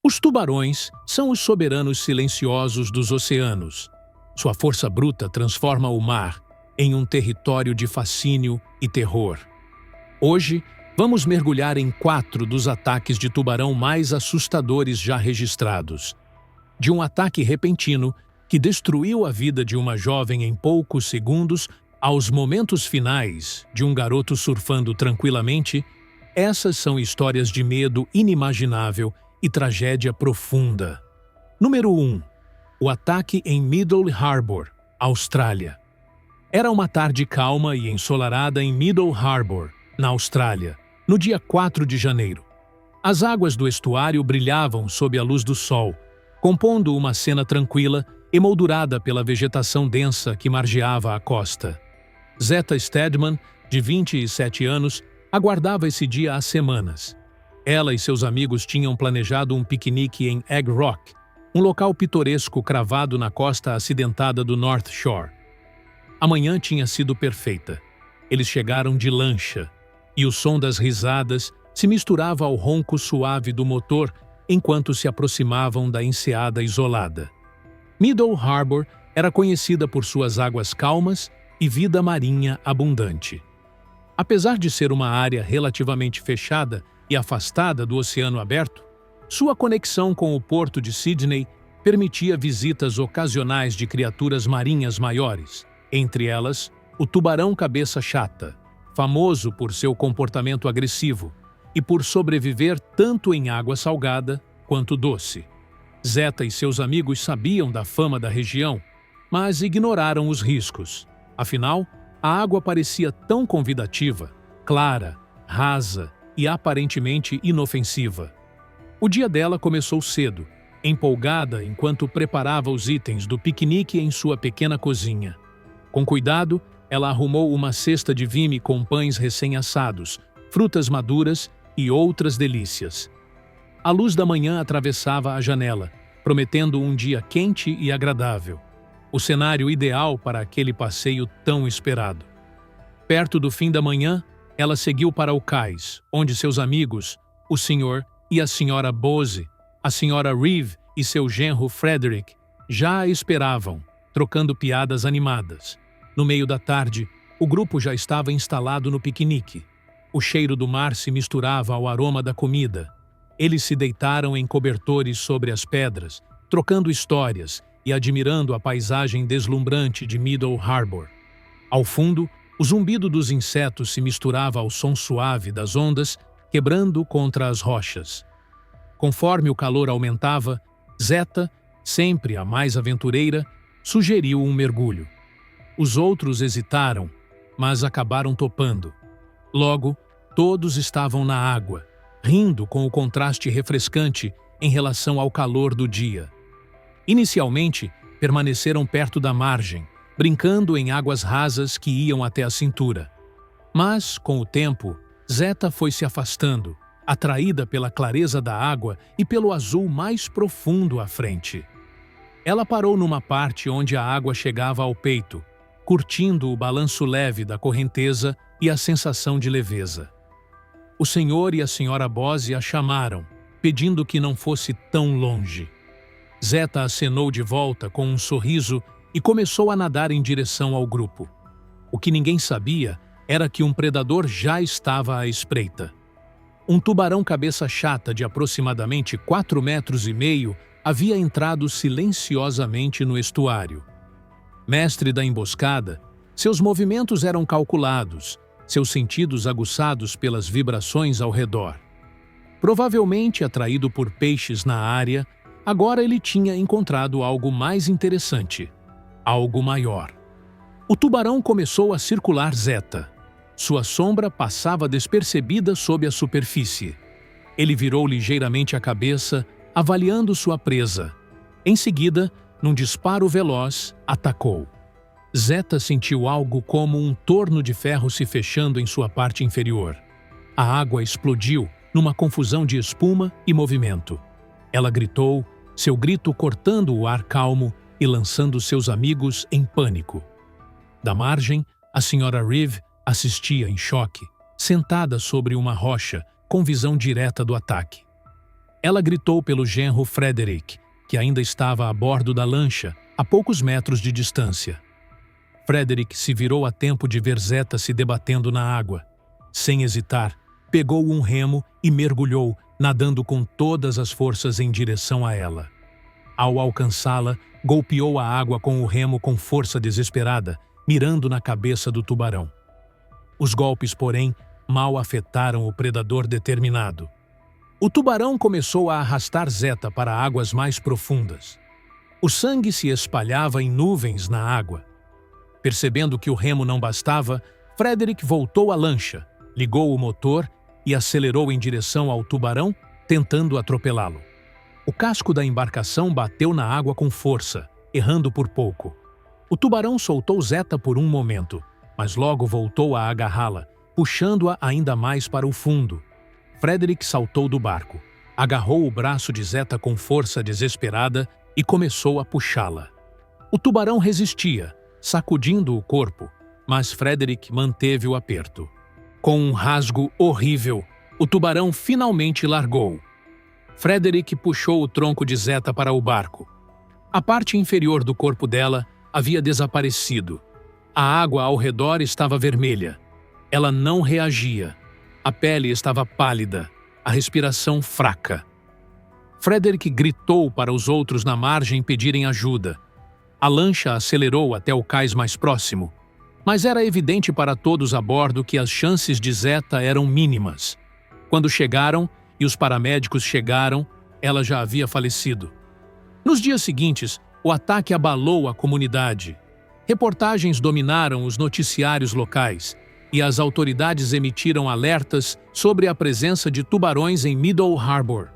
Os tubarões são os soberanos silenciosos dos oceanos. Sua força bruta transforma o mar em um território de fascínio e terror. Hoje, vamos mergulhar em 4 dos ataques de tubarão mais assustadores já registrados. De um ataque repentino que destruiu a vida de uma jovem em poucos segundos, aos momentos finais de um garoto surfando tranquilamente, essas são histórias de medo inimaginável e tragédia profunda. Número 1. O ataque em Middle Harbour, Austrália. Era uma tarde calma e ensolarada em Middle Harbour, na Austrália, no dia 4 de janeiro. As águas do estuário brilhavam sob a luz do sol, compondo uma cena tranquila, emoldurada pela vegetação densa que margeava a costa. Zeta Stedman, de 27 anos, aguardava esse dia há semanas. Ela e seus amigos tinham planejado um piquenique em Egg Rock, um local pitoresco cravado na costa acidentada do North Shore. A manhã tinha sido perfeita. Eles chegaram de lancha, e o som das risadas se misturava ao ronco suave do motor enquanto se aproximavam da enseada isolada. Middle Harbour era conhecida por suas águas calmas e vida marinha abundante. Apesar de ser uma área relativamente fechada e afastada do oceano aberto, sua conexão com o porto de Sydney permitia visitas ocasionais de criaturas marinhas maiores, entre elas o tubarão cabeça chata, famoso por seu comportamento agressivo e por sobreviver tanto em água salgada quanto doce. Zeta e seus amigos sabiam da fama da região, mas ignoraram os riscos. Afinal, a água parecia tão convidativa, clara, rasa e aparentemente inofensiva. O dia dela começou cedo, empolgada enquanto preparava os itens do piquenique em sua pequena cozinha. Com cuidado, ela arrumou uma cesta de vime com pães recém-assados, frutas maduras e outras delícias. A luz da manhã atravessava a janela, prometendo um dia quente e agradável. O cenário ideal para aquele passeio tão esperado. Perto do fim da manhã, ela seguiu para o cais, onde seus amigos, o Sr. e a Sra. Bose, a Sra. Reeve e seu genro Frederick, já a esperavam, trocando piadas animadas. No meio da tarde, o grupo já estava instalado no piquenique. O cheiro do mar se misturava ao aroma da comida. Eles se deitaram em cobertores sobre as pedras, trocando histórias e admirando a paisagem deslumbrante de Middle Harbour. Ao fundo, o zumbido dos insetos se misturava ao som suave das ondas quebrando contra as rochas. Conforme o calor aumentava, Zeta, sempre a mais aventureira, sugeriu um mergulho. Os outros hesitaram, mas acabaram topando. Logo, todos estavam na água, rindo com o contraste refrescante em relação ao calor do dia. Inicialmente, permaneceram perto da margem, brincando em águas rasas que iam até a cintura. Mas, com o tempo, Zeta foi se afastando, atraída pela clareza da água e pelo azul mais profundo à frente. Ela parou numa parte onde a água chegava ao peito, curtindo o balanço leve da correnteza e a sensação de leveza. O senhor e a senhora Bose a chamaram, pedindo que não fosse tão longe. Zeta acenou de volta com um sorriso e começou a nadar em direção ao grupo. O que ninguém sabia era que um predador já estava à espreita. Um tubarão cabeça chata de aproximadamente 4,5 metros havia entrado silenciosamente no estuário. Mestre da emboscada, seus movimentos eram calculados, seus sentidos aguçados pelas vibrações ao redor. Provavelmente atraído por peixes na área, agora ele tinha encontrado algo mais interessante, algo maior. O tubarão começou a circular Zeta. Sua sombra passava despercebida sob a superfície. Ele virou ligeiramente a cabeça, avaliando sua presa. Em seguida, num disparo veloz, atacou. Zeta sentiu algo como um torno de ferro se fechando em sua parte inferior. A água explodiu numa confusão de espuma e movimento. Ela gritou, seu grito cortando o ar calmo e lançando seus amigos em pânico. Da margem, a Sra. Reeve assistia em choque, sentada sobre uma rocha, com visão direta do ataque. Ela gritou pelo genro Frederick, que ainda estava a bordo da lancha, a poucos metros de distância. Frederick se virou a tempo de ver Zeta se debatendo na água. Sem hesitar, pegou um remo e mergulhou, nadando com todas as forças em direção a ela. Ao alcançá-la, golpeou a água com o remo com força desesperada, mirando na cabeça do tubarão. Os golpes, porém, mal afetaram o predador determinado. O tubarão começou a arrastar Zeta para águas mais profundas. O sangue se espalhava em nuvens na água. Percebendo que o remo não bastava, Frederick voltou à lancha, ligou o motor e acelerou em direção ao tubarão, tentando atropelá-lo. O casco da embarcação bateu na água com força, errando por pouco. O tubarão soltou Zeta por um momento, mas logo voltou a agarrá-la, puxando-a ainda mais para o fundo. Frederick saltou do barco, agarrou o braço de Zeta com força desesperada e começou a puxá-la. O tubarão resistia, sacudindo o corpo, mas Frederick manteve o aperto. Com um rasgo horrível, o tubarão finalmente largou. Frederick puxou o tronco de Zeta para o barco. A parte inferior do corpo dela havia desaparecido. A água ao redor estava vermelha. Ela não reagia. A pele estava pálida, a respiração fraca. Frederick gritou para os outros na margem pedirem ajuda. A lancha acelerou até o cais mais próximo, mas era evidente para todos a bordo que as chances de Zeta eram mínimas. Quando chegaram e os paramédicos chegaram, ela já havia falecido. Nos dias seguintes, o ataque abalou a comunidade. Reportagens dominaram os noticiários locais e as autoridades emitiram alertas sobre a presença de tubarões em Middle Harbor.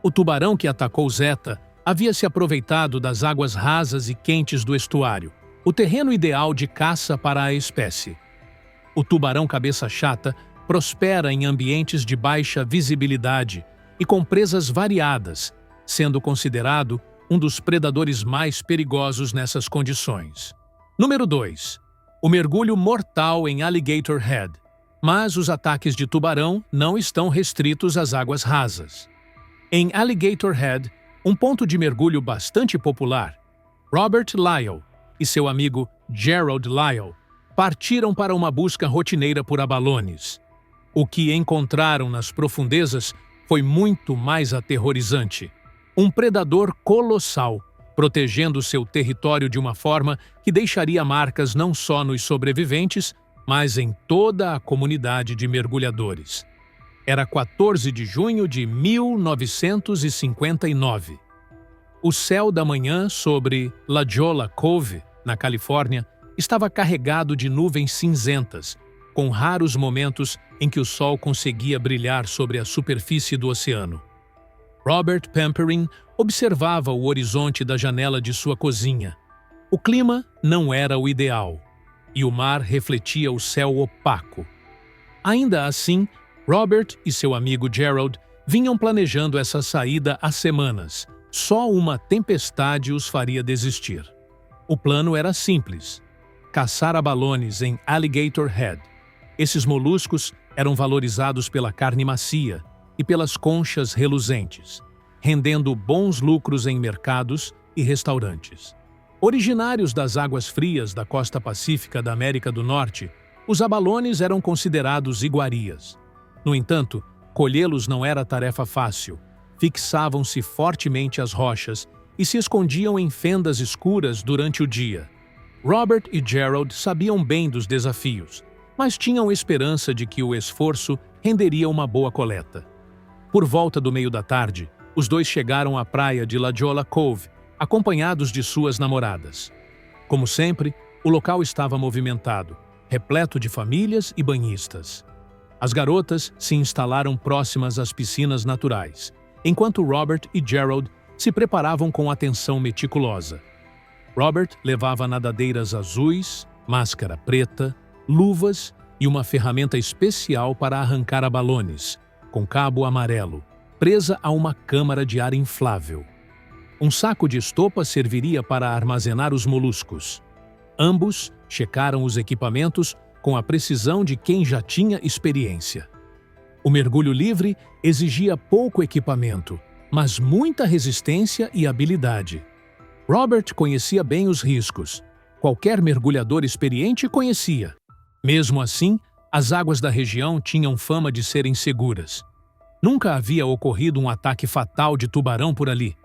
O tubarão que atacou Zeta havia se aproveitado das águas rasas e quentes do estuário, o terreno ideal de caça para a espécie. O tubarão cabeça chata prospera em ambientes de baixa visibilidade e com presas variadas, sendo considerado um dos predadores mais perigosos nessas condições. Número 2. O mergulho mortal em Alligator Head. Mas os ataques de tubarão não estão restritos às águas rasas. Em Alligator Head, um ponto de mergulho bastante popular, Robert Lyle e seu amigo Gerald Lyle partiram para uma busca rotineira por abalones. O que encontraram nas profundezas foi muito mais aterrorizante. Um predador colossal, protegendo seu território de uma forma que deixaria marcas não só nos sobreviventes, mas em toda a comunidade de mergulhadores. Era 14 de junho de 1959. O céu da manhã sobre La Jolla Cove, na Califórnia, estava carregado de nuvens cinzentas, com raros momentos em que o sol conseguia brilhar sobre a superfície do oceano. Robert Pemperin observava o horizonte da janela de sua cozinha. O clima não era o ideal, e o mar refletia o céu opaco. Ainda assim, Robert e seu amigo Gerald vinham planejando essa saída há semanas. Só uma tempestade os faria desistir. O plano era simples: caçar abalones em Alligator Head. Esses moluscos eram valorizados pela carne macia e pelas conchas reluzentes, rendendo bons lucros em mercados e restaurantes. Originários das águas frias da costa pacífica da América do Norte, os abalones eram considerados iguarias. No entanto, colhê-los não era tarefa fácil. Fixavam-se fortemente às rochas e se escondiam em fendas escuras durante o dia. Robert e Gerald sabiam bem dos desafios, mas tinham esperança de que o esforço renderia uma boa coleta. Por volta do meio da tarde, os dois chegaram à praia de La Jolla Cove, acompanhados de suas namoradas. Como sempre, o local estava movimentado, repleto de famílias e banhistas. As garotas se instalaram próximas às piscinas naturais, enquanto Robert e Gerald se preparavam com atenção meticulosa. Robert levava nadadeiras azuis, máscara preta, luvas e uma ferramenta especial para arrancar abalones, com cabo amarelo, presa a uma câmara de ar inflável. Um saco de estopa serviria para armazenar os moluscos. Ambos checaram os equipamentos com a precisão de quem já tinha experiência. O mergulho livre exigia pouco equipamento, mas muita resistência e habilidade. Robert conhecia bem os riscos. Qualquer mergulhador experiente conhecia. Mesmo assim, as águas da região tinham fama de serem seguras. Nunca havia ocorrido um ataque fatal de tubarão por ali.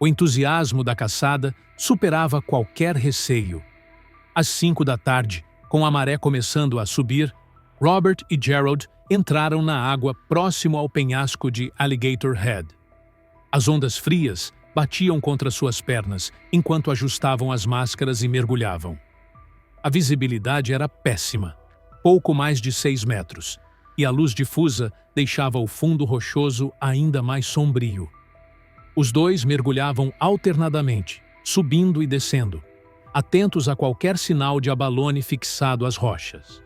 O entusiasmo da caçada superava qualquer receio. Às 5 da tarde, com a maré começando a subir, Robert e Gerald entraram na água próximo ao penhasco de Alligator Head. As ondas frias batiam contra suas pernas enquanto ajustavam as máscaras e mergulhavam. A visibilidade era péssima, pouco mais de 6 metros, e a luz difusa deixava o fundo rochoso ainda mais sombrio. Os dois mergulhavam alternadamente, subindo e descendo, atentos a qualquer sinal de abalone fixado às rochas.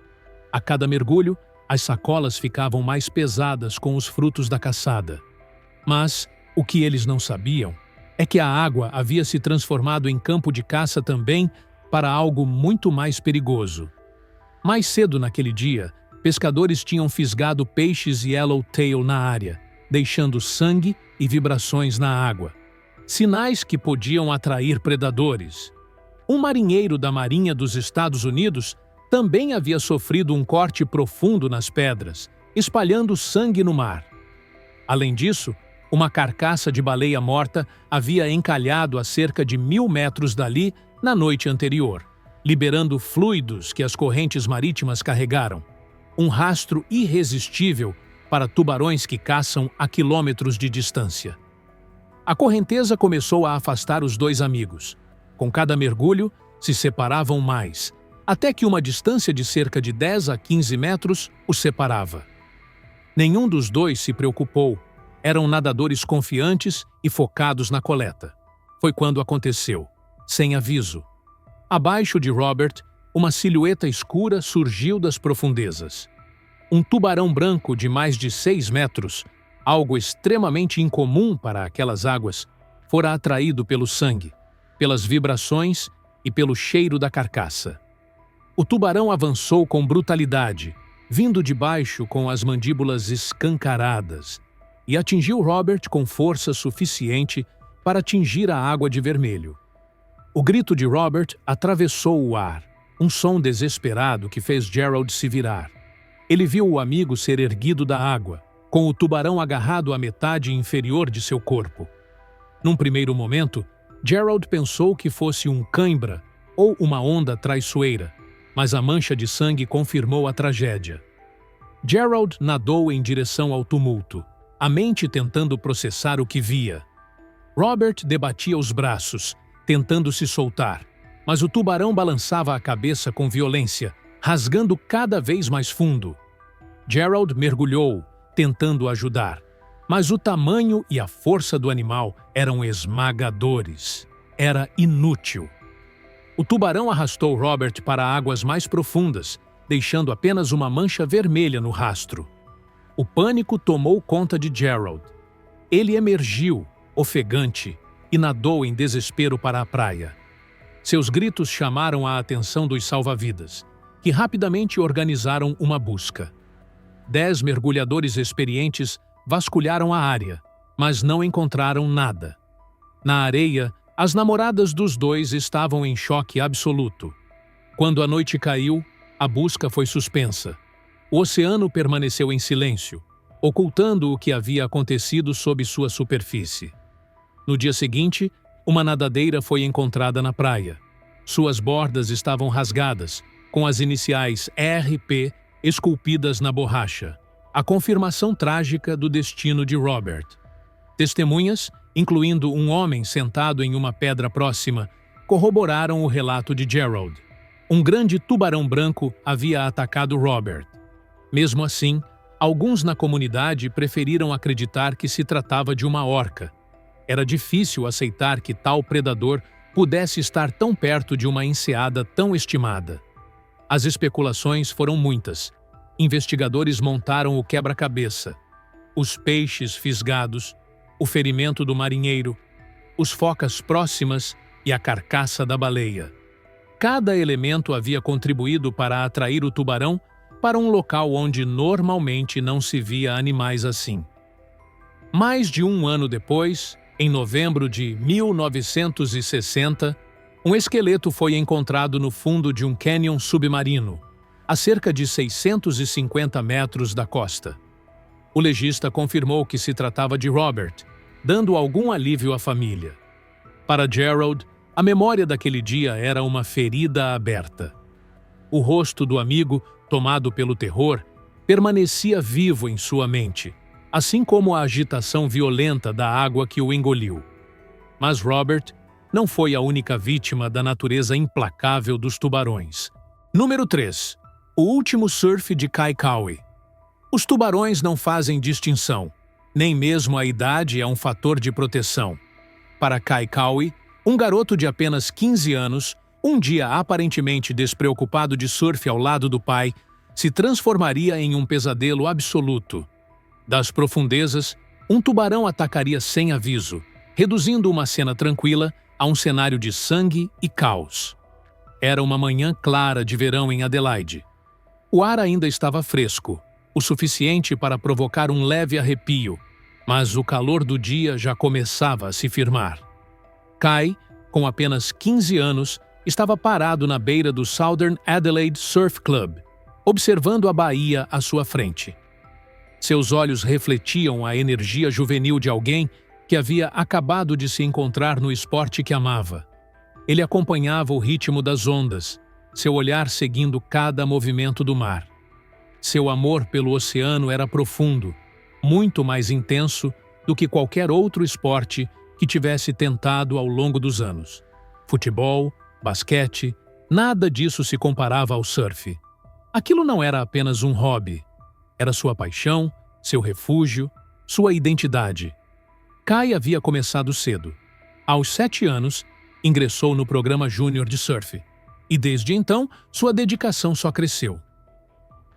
A cada mergulho, as sacolas ficavam mais pesadas com os frutos da caçada. Mas o que eles não sabiam é que a água havia se transformado em campo de caça também para algo muito mais perigoso. Mais cedo naquele dia, pescadores tinham fisgado peixes yellowtail na área, deixando sangue e vibrações na água. Sinais que podiam atrair predadores. Um marinheiro da Marinha dos Estados Unidos também havia sofrido um corte profundo nas pedras, espalhando sangue no mar. Além disso, uma carcaça de baleia morta havia encalhado a cerca de 1.000 metros dali na noite anterior, liberando fluidos que as correntes marítimas carregaram. Um rastro irresistível para tubarões que caçam a quilômetros de distância. A correnteza começou a afastar os dois amigos. Com cada mergulho, se separavam mais, até que uma distância de cerca de 10 a 15 metros os separava. Nenhum dos dois se preocupou. Eram nadadores confiantes e focados na coleta. Foi quando aconteceu, sem aviso. Abaixo de Robert, uma silhueta escura surgiu das profundezas. Um tubarão branco de mais de 6 metros, algo extremamente incomum para aquelas águas, fora atraído pelo sangue, pelas vibrações e pelo cheiro da carcaça. O tubarão avançou com brutalidade, vindo de baixo com as mandíbulas escancaradas, e atingiu Robert com força suficiente para atingir a água de vermelho. O grito de Robert atravessou o ar, um som desesperado que fez Gerald se virar. Ele viu o amigo ser erguido da água, com o tubarão agarrado à metade inferior de seu corpo. Num primeiro momento, Gerald pensou que fosse um cãibra ou uma onda traiçoeira, mas a mancha de sangue confirmou a tragédia. Gerald nadou em direção ao tumulto, a mente tentando processar o que via. Robert debatia os braços, tentando se soltar, mas o tubarão balançava a cabeça com violência, rasgando cada vez mais fundo. Gerald mergulhou, tentando ajudar, mas o tamanho e a força do animal eram esmagadores. Era inútil. O tubarão arrastou Robert para águas mais profundas, deixando apenas uma mancha vermelha no rastro. O pânico tomou conta de Gerald. Ele emergiu, ofegante, e nadou em desespero para a praia. Seus gritos chamaram a atenção dos salva-vidas, que rapidamente organizaram uma busca. 10 mergulhadores experientes vasculharam a área, mas não encontraram nada. Na areia, as namoradas dos dois estavam em choque absoluto. Quando a noite caiu, a busca foi suspensa. O oceano permaneceu em silêncio, ocultando o que havia acontecido sob sua superfície. No dia seguinte, uma nadadeira foi encontrada na praia. Suas bordas estavam rasgadas, com as iniciais RP esculpidas na borracha, a confirmação trágica do destino de Robert. Testemunhas, incluindo um homem sentado em uma pedra próxima, corroboraram o relato de Gerald. Um grande tubarão branco havia atacado Robert. Mesmo assim, alguns na comunidade preferiram acreditar que se tratava de uma orca. Era difícil aceitar que tal predador pudesse estar tão perto de uma enseada tão estimada. As especulações foram muitas. Investigadores montaram o quebra-cabeça. Os peixes fisgados, o ferimento do marinheiro, os focas próximas e a carcaça da baleia. Cada elemento havia contribuído para atrair o tubarão para um local onde normalmente não se via animais assim. Mais de um ano depois, em novembro de 1960, um esqueleto foi encontrado no fundo de um cânion submarino, a cerca de 650 metros da costa. O legista confirmou que se tratava de Robert, dando algum alívio à família. Para Gerald, a memória daquele dia era uma ferida aberta. O rosto do amigo, tomado pelo terror, permanecia vivo em sua mente, assim como a agitação violenta da água que o engoliu. Mas Robert não foi a única vítima da natureza implacável dos tubarões. Número 3. O último surf de Kai Cowie. Os tubarões não fazem distinção. Nem mesmo a idade é um fator de proteção. Para Kai Cowie, um garoto de apenas 15 anos, um dia aparentemente despreocupado de surf ao lado do pai, se transformaria em um pesadelo absoluto. Das profundezas, um tubarão atacaria sem aviso, reduzindo uma cena tranquila a um cenário de sangue e caos. Era uma manhã clara de verão em Adelaide. O ar ainda estava fresco, o suficiente para provocar um leve arrepio, mas o calor do dia já começava a se firmar. Kai, com apenas 15 anos, estava parado na beira do Southern Adelaide Surf Club, observando a baía à sua frente. Seus olhos refletiam a energia juvenil de alguém que havia acabado de se encontrar no esporte que amava. Ele acompanhava o ritmo das ondas, seu olhar seguindo cada movimento do mar. Seu amor pelo oceano era profundo, muito mais intenso do que qualquer outro esporte que tivesse tentado ao longo dos anos. Futebol, basquete, nada disso se comparava ao surf. Aquilo não era apenas um hobby. Era sua paixão, seu refúgio, sua identidade. Kai havia começado cedo. Aos 7 anos, ingressou no programa júnior de surf. E desde então, sua dedicação só cresceu.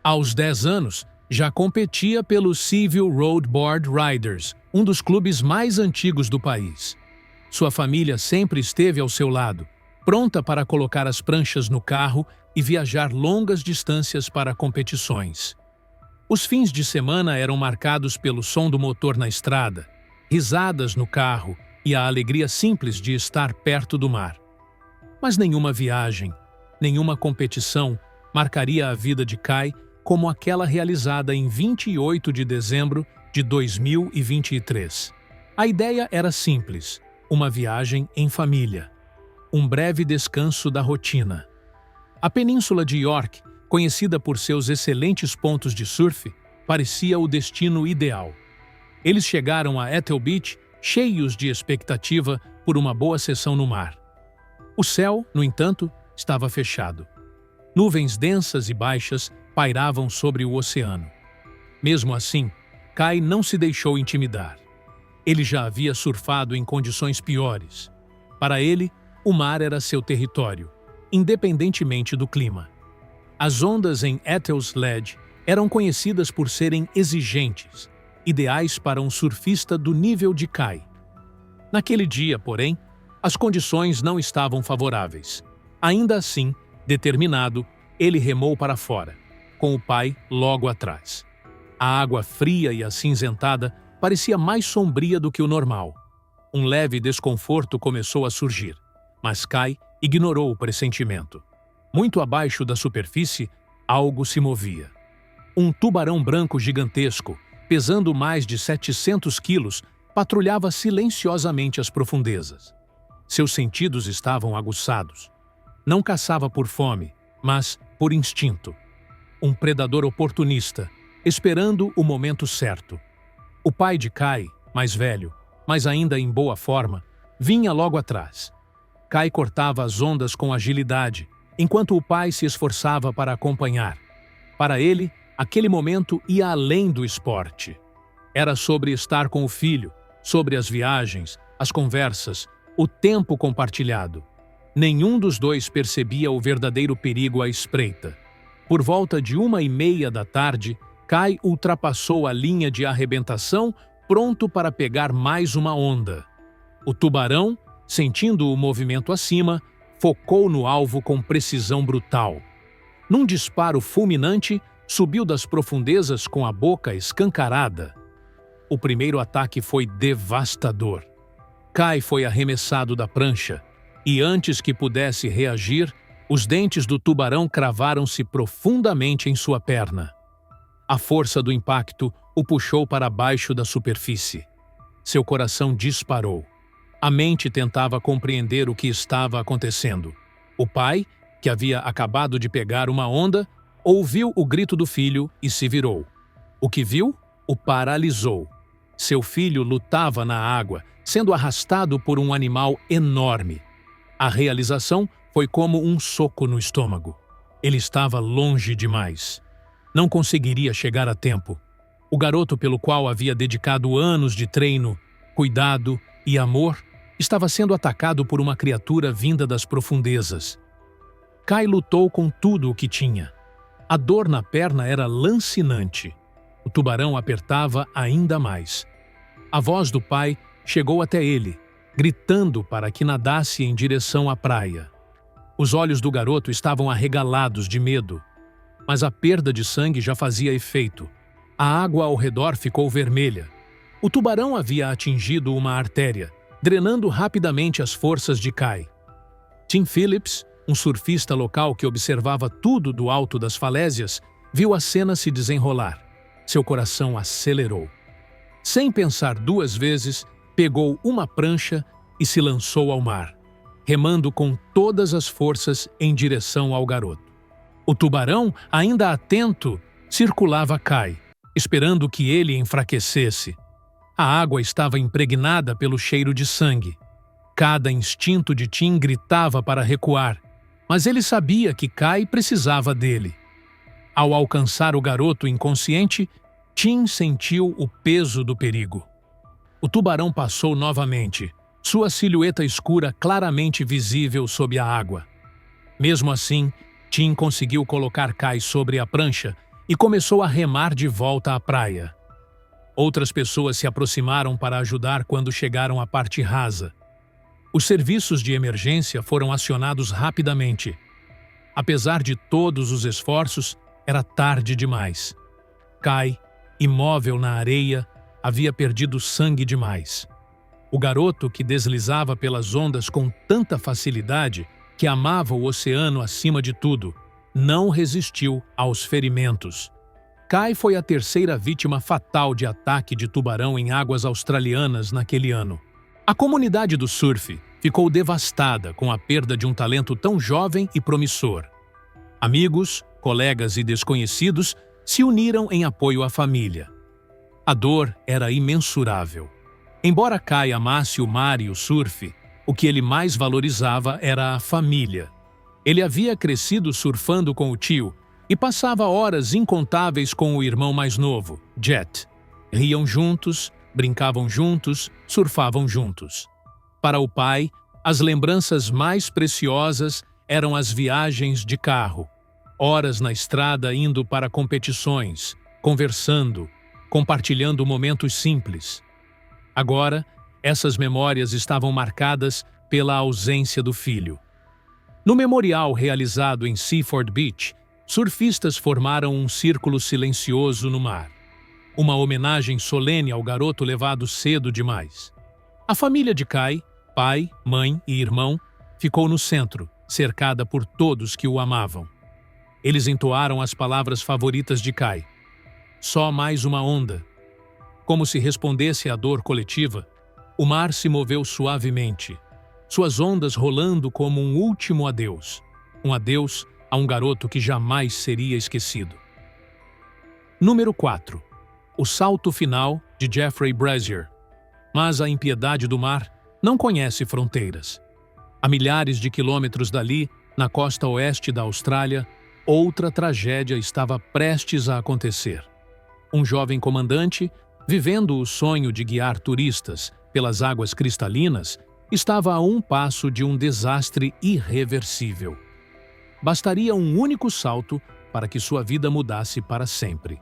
Aos 10 anos, já competia pelo Seaview Road Board Riders, um dos clubes mais antigos do país. Sua família sempre esteve ao seu lado, pronta para colocar as pranchas no carro e viajar longas distâncias para competições. Os fins de semana eram marcados pelo som do motor na estrada, risadas no carro e a alegria simples de estar perto do mar. Mas nenhuma viagem, nenhuma competição marcaria a vida de Kai como aquela realizada em 28 de dezembro de 2023. A ideia era simples, uma viagem em família, um breve descanso da rotina. A península de York, conhecida por seus excelentes pontos de surf, parecia o destino ideal. Eles chegaram a Ethel Beach cheios de expectativa por uma boa sessão no mar. O céu, no entanto, estava fechado. Nuvens densas e baixas pairavam sobre o oceano. Mesmo assim, Kai não se deixou intimidar. Ele já havia surfado em condições piores. Para ele, o mar era seu território, independentemente do clima. As ondas em Ethel's Ledge eram conhecidas por serem exigentes, ideais para um surfista do nível de Kai. Naquele dia, porém, as condições não estavam favoráveis. Ainda assim, determinado, ele remou para fora, com o pai logo atrás. A água fria e acinzentada parecia mais sombria do que o normal. Um leve desconforto começou a surgir, mas Kai ignorou o pressentimento. Muito abaixo da superfície, algo se movia. Um tubarão branco gigantesco, pesando mais de 700 quilos, patrulhava silenciosamente as profundezas. Seus sentidos estavam aguçados. Não caçava por fome, mas por instinto. Um predador oportunista, esperando o momento certo. O pai de Kai, mais velho, mas ainda em boa forma, vinha logo atrás. Kai cortava as ondas com agilidade, enquanto o pai se esforçava para acompanhar. Para ele, aquele momento ia além do esporte. Era sobre estar com o filho, sobre as viagens, as conversas, o tempo compartilhado. Nenhum dos dois percebia o verdadeiro perigo à espreita. Por volta de 1h30 da tarde, Kai ultrapassou a linha de arrebentação, pronto para pegar mais uma onda. O tubarão, sentindo o movimento acima, focou no alvo com precisão brutal. Num disparo fulminante, subiu das profundezas com a boca escancarada. o primeiro ataque foi devastador. Kai foi arremessado da prancha e, antes que pudesse reagir, os dentes do tubarão cravaram-se profundamente em sua perna. A força do impacto o puxou para baixo da superfície. Seu coração disparou. A mente tentava compreender o que estava acontecendo. O pai, que havia acabado de pegar uma onda, ouviu o grito do filho e se virou. O que viu o paralisou. Seu filho lutava na água, sendo arrastado por um animal enorme. A realização foi como um soco no estômago. Ele estava longe demais. Não conseguiria chegar a tempo. O garoto pelo qual havia dedicado anos de treino, cuidado e amor estava sendo atacado por uma criatura vinda das profundezas. Kai lutou com tudo o que tinha. A dor na perna era lancinante. O tubarão apertava ainda mais. A voz do pai chegou até ele, gritando para que nadasse em direção à praia. Os olhos do garoto estavam arregalados de medo, mas a perda de sangue já fazia efeito. A água ao redor ficou vermelha. O tubarão havia atingido uma artéria, drenando rapidamente as forças de Kai. Tim Phillips, um surfista local que observava tudo do alto das falésias, viu a cena se desenrolar. Seu coração acelerou. Sem pensar duas vezes, pegou uma prancha e se lançou ao mar, remando com todas as forças em direção ao garoto. O tubarão, ainda atento, circulava Kai, esperando que ele enfraquecesse. A água estava impregnada pelo cheiro de sangue. Cada instinto de Tim gritava para recuar, mas ele sabia que Kai precisava dele. Ao alcançar o garoto inconsciente, Tim sentiu o peso do perigo. O tubarão passou novamente, sua silhueta escura claramente visível sob a água. Mesmo assim, Tim conseguiu colocar Kai sobre a prancha e começou a remar de volta à praia. Outras pessoas se aproximaram para ajudar quando chegaram à parte rasa. Os serviços de emergência foram acionados rapidamente. Apesar de todos os esforços, era tarde demais. Kai, imóvel na areia, havia perdido sangue demais. O garoto, que deslizava pelas ondas com tanta facilidade, que amava o oceano acima de tudo, não resistiu aos ferimentos. Kai foi a terceira vítima fatal de ataque de tubarão em águas australianas naquele ano. A comunidade do surf ficou devastada com a perda de um talento tão jovem e promissor. Amigos, colegas e desconhecidos se uniram em apoio à família. A dor era imensurável. Embora Kai amasse o mar e o surf, o que ele mais valorizava era a família. Ele havia crescido surfando com o tio e passava horas incontáveis com o irmão mais novo, Jet. Riam juntos, brincavam juntos, surfavam juntos. Para o pai, as lembranças mais preciosas eram as viagens de carro, horas na estrada indo para competições, conversando, compartilhando momentos simples. Agora, essas memórias estavam marcadas pela ausência do filho. No memorial realizado em Seaford Beach, surfistas formaram um círculo silencioso no mar. Uma homenagem solene ao garoto levado cedo demais. A família de Kai, pai, mãe e irmão, ficou no centro, cercada por todos que o amavam. Eles entoaram as palavras favoritas de Kai. Só mais uma onda. Como se respondesse à dor coletiva, o mar se moveu suavemente, suas ondas rolando como um último adeus. Um adeus a um garoto que jamais seria esquecido. Número 4. O salto final de Jeffrey Brazier. Mas a impiedade do mar não conhece fronteiras. A milhares de quilômetros dali, na costa oeste da Austrália, outra tragédia estava prestes a acontecer. Um jovem comandante, vivendo o sonho de guiar turistas pelas águas cristalinas, estava a um passo de um desastre irreversível. Bastaria um único salto para que sua vida mudasse para sempre.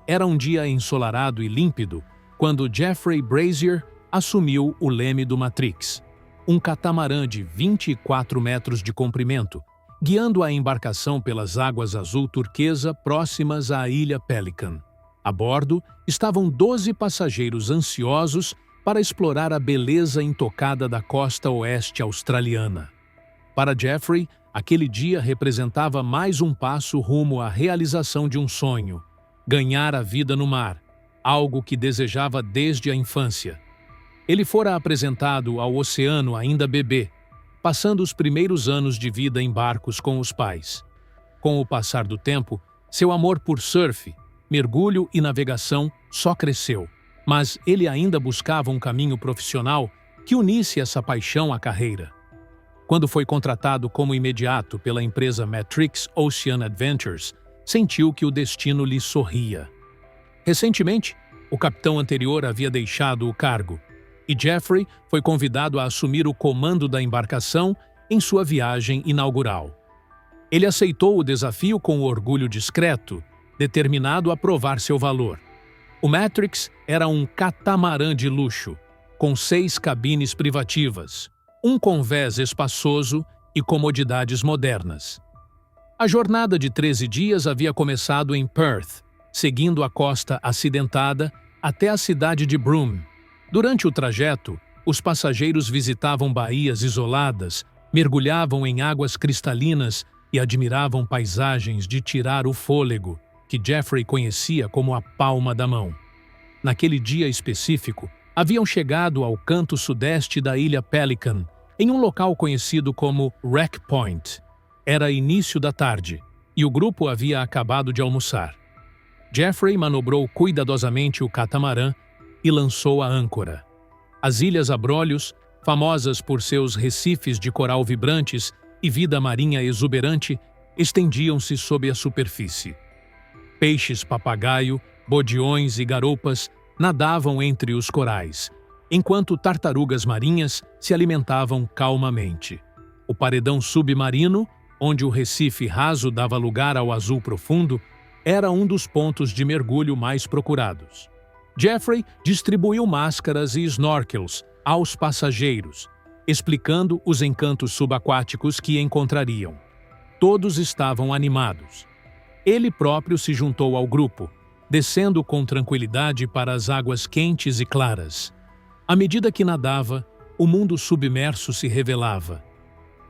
Era um dia ensolarado e límpido quando Jeffrey Brazier assumiu o leme do Matrix, um catamarã de 24 metros de comprimento, guiando a embarcação pelas águas azul turquesa próximas à ilha Pelican. A bordo estavam 12 passageiros ansiosos para explorar a beleza intocada da costa oeste australiana. Para Jeffrey, aquele dia representava mais um passo rumo à realização de um sonho: ganhar a vida no mar, algo que desejava desde a infância. Ele fora apresentado ao oceano ainda bebê, passando os primeiros anos de vida em barcos com os pais. Com o passar do tempo, seu amor por surf, mergulho e navegação só cresceu, mas ele ainda buscava um caminho profissional que unisse essa paixão à carreira. Quando foi contratado como imediato pela empresa Matrix Ocean Adventures, sentiu que o destino lhe sorria. Recentemente, o capitão anterior havia deixado o cargo, e Jeffrey foi convidado a assumir o comando da embarcação em sua viagem inaugural. Ele aceitou o desafio com orgulho discreto, determinado a provar seu valor. O Matrix era um catamarã de luxo, com 6 cabines privativas, um convés espaçoso e comodidades modernas. A jornada de 13 dias havia começado em Perth, seguindo a costa acidentada até a cidade de Broome. Durante o trajeto, os passageiros visitavam baías isoladas, mergulhavam em águas cristalinas e admiravam paisagens de tirar o fôlego, que Jeffrey conhecia como a palma da mão. Naquele dia específico, haviam chegado ao canto sudeste da ilha Pelican, em um local conhecido como Wreck Point. Era início da tarde, e o grupo havia acabado de almoçar. Jeffrey manobrou cuidadosamente o catamarã e lançou a âncora. As Ilhas Abrolhos, famosas por seus recifes de coral vibrantes e vida marinha exuberante, estendiam-se sob a superfície. Peixes papagaio, bodiões e garoupas nadavam entre os corais, enquanto tartarugas marinhas se alimentavam calmamente. O paredão submarino, onde o recife raso dava lugar ao azul profundo, era um dos pontos de mergulho mais procurados. Jeffrey distribuiu máscaras e snorkels aos passageiros, explicando os encantos subaquáticos que encontrariam. Todos estavam animados. Ele próprio se juntou ao grupo, descendo com tranquilidade para as águas quentes e claras. À medida que nadava, o mundo submerso se revelava.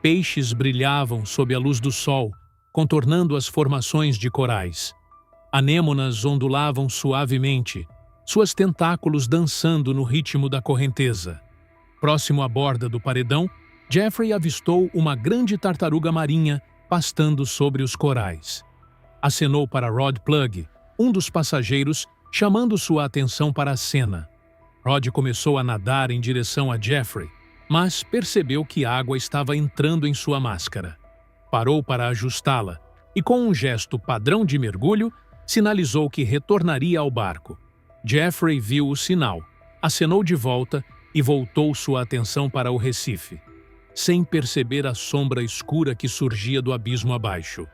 Peixes brilhavam sob a luz do sol, contornando as formações de corais. Anêmonas ondulavam suavemente, suas tentáculos dançando no ritmo da correnteza. Próximo à borda do paredão, Jeffrey avistou uma grande tartaruga marinha pastando sobre os corais. Acenou para Rod Plug, um dos passageiros, chamando sua atenção para a cena. Rod começou a nadar em direção a Jeffrey, mas percebeu que a água estava entrando em sua máscara. Parou para ajustá-la e, com um gesto padrão de mergulho, sinalizou que retornaria ao barco. Jeffrey viu o sinal, acenou de volta e voltou sua atenção para o recife, sem perceber a sombra escura que surgia do abismo abaixo.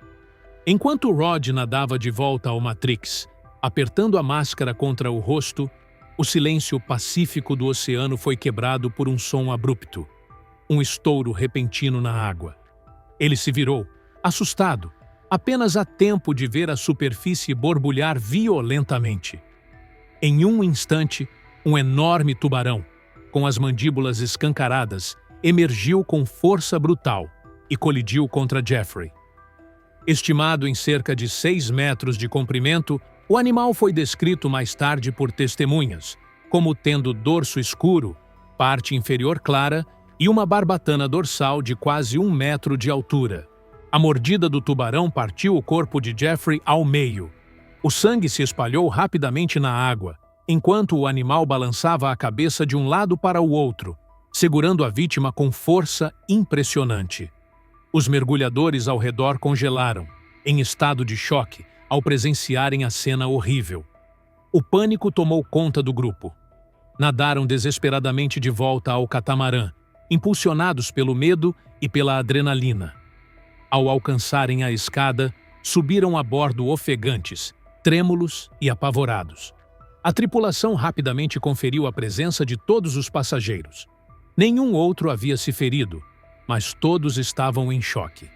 Enquanto Rod nadava de volta ao Matrix, apertando a máscara contra o rosto, o silêncio pacífico do oceano foi quebrado por um som abrupto, um estouro repentino na água. Ele se virou, assustado, apenas a tempo de ver a superfície borbulhar violentamente. Em um instante, um enorme tubarão, com as mandíbulas escancaradas, emergiu com força brutal e colidiu contra Jeffrey. Estimado em cerca de 6 metros de comprimento, o animal foi descrito mais tarde por testemunhas, como tendo dorso escuro, parte inferior clara e uma barbatana dorsal de quase 1 metro de altura. A mordida do tubarão partiu o corpo de Jeffrey ao meio. O sangue se espalhou rapidamente na água, enquanto o animal balançava a cabeça de um lado para o outro, segurando a vítima com força impressionante. Os mergulhadores ao redor congelaram, em estado de choque, ao presenciarem a cena horrível. O pânico tomou conta do grupo. Nadaram desesperadamente de volta ao catamarã, impulsionados pelo medo e pela adrenalina. Ao alcançarem a escada, subiram a bordo ofegantes, trêmulos e apavorados. A tripulação rapidamente conferiu a presença de todos os passageiros. Nenhum outro havia se ferido, mas todos estavam em choque.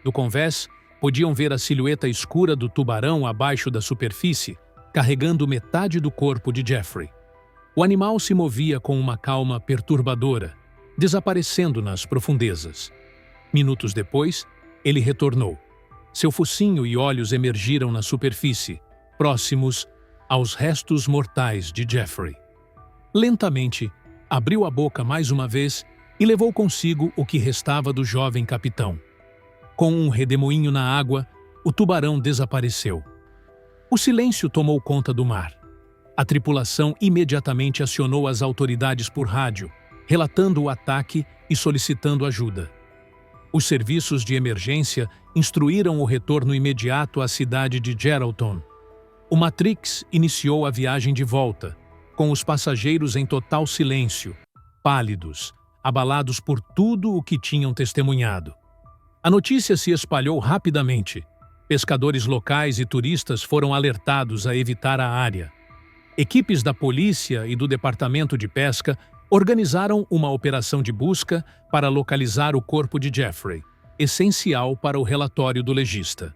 Do convés, podiam ver a silhueta escura do tubarão abaixo da superfície, carregando metade do corpo de Jeffrey. O animal se movia com uma calma perturbadora, desaparecendo nas profundezas. Minutos depois, ele retornou. Seu focinho e olhos emergiram na superfície, próximos aos restos mortais de Jeffrey. Lentamente, abriu a boca mais uma vez e levou consigo o que restava do jovem capitão. Com um redemoinho na água, o tubarão desapareceu. O silêncio tomou conta do mar. A tripulação imediatamente acionou as autoridades por rádio, relatando o ataque e solicitando ajuda. Os serviços de emergência instruíram o retorno imediato à cidade de Geraldton. O Matrix iniciou a viagem de volta, com os passageiros em total silêncio, pálidos, abalados por tudo o que tinham testemunhado. A notícia se espalhou rapidamente. Pescadores locais e turistas foram alertados a evitar a área. Equipes da polícia e do Departamento de Pesca organizaram uma operação de busca para localizar o corpo de Jeffrey, essencial para o relatório do legista.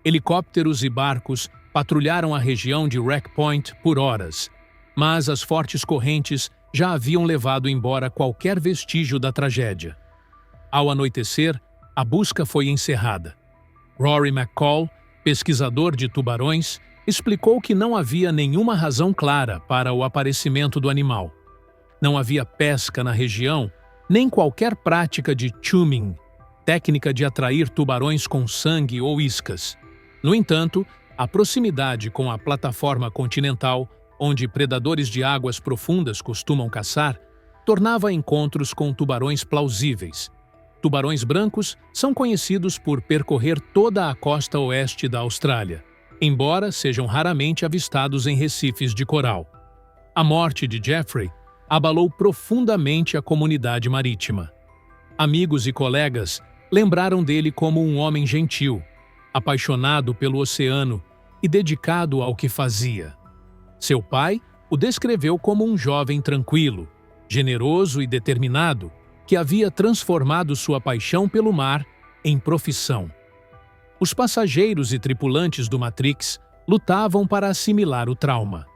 Helicópteros e barcos patrulharam a região de Wreck Point por horas, mas as fortes correntes já haviam levado embora qualquer vestígio da tragédia. Ao anoitecer, a busca foi encerrada. Rory McCall, pesquisador de tubarões, explicou que não havia nenhuma razão clara para o aparecimento do animal. Não havia pesca na região, nem qualquer prática de chuming, técnica de atrair tubarões com sangue ou iscas. No entanto, a proximidade com a plataforma continental, onde predadores de águas profundas costumam caçar, tornava encontros com tubarões plausíveis. Tubarões brancos são conhecidos por percorrer toda a costa oeste da Austrália, embora sejam raramente avistados em recifes de coral. A morte de Jeffrey abalou profundamente a comunidade marítima. Amigos e colegas lembraram dele como um homem gentil, apaixonado pelo oceano e dedicado ao que fazia. Seu pai o descreveu como um jovem tranquilo, generoso e determinado, que havia transformado sua paixão pelo mar em profissão. Os passageiros e tripulantes do Matrix lutavam para assimilar o trauma.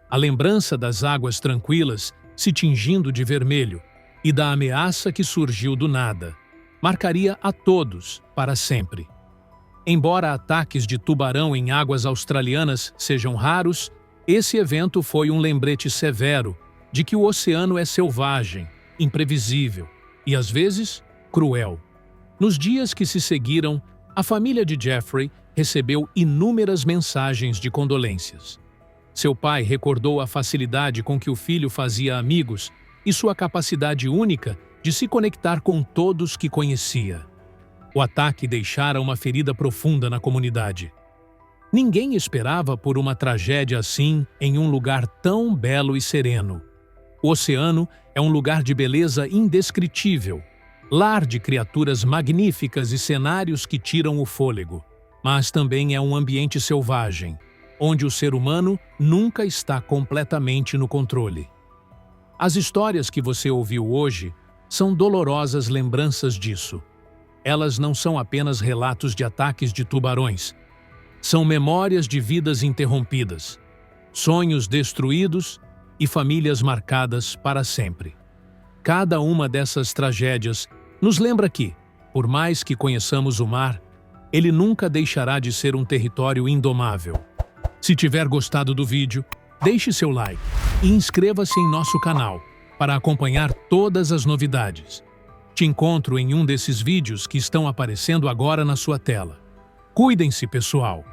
A lembrança das águas tranquilas se tingindo de vermelho e da ameaça que surgiu do nada marcaria a todos para sempre. Embora ataques de tubarão em águas australianas sejam raros, esse evento foi um lembrete severo de que o oceano é selvagem, imprevisível e, às vezes, cruel. Nos dias que se seguiram, a família de Jeffrey recebeu inúmeras mensagens de condolências. Seu pai recordou a facilidade com que o filho fazia amigos e sua capacidade única de se conectar com todos que conhecia. O ataque deixara uma ferida profunda na comunidade. Ninguém esperava por uma tragédia assim em um lugar tão belo e sereno. O oceano é um lugar de beleza indescritível, lar de criaturas magníficas e cenários que tiram o fôlego, mas também é um ambiente selvagem, onde o ser humano nunca está completamente no controle. As histórias que você ouviu hoje são dolorosas lembranças disso. Elas não são apenas relatos de ataques de tubarões. São memórias de vidas interrompidas, sonhos destruídos e famílias marcadas para sempre. Cada uma dessas tragédias nos lembra que, por mais que conheçamos o mar, ele nunca deixará de ser um território indomável. Se tiver gostado do vídeo, deixe seu like e inscreva-se em nosso canal para acompanhar todas as novidades. Te encontro em um desses vídeos que estão aparecendo agora na sua tela. Cuidem-se, pessoal!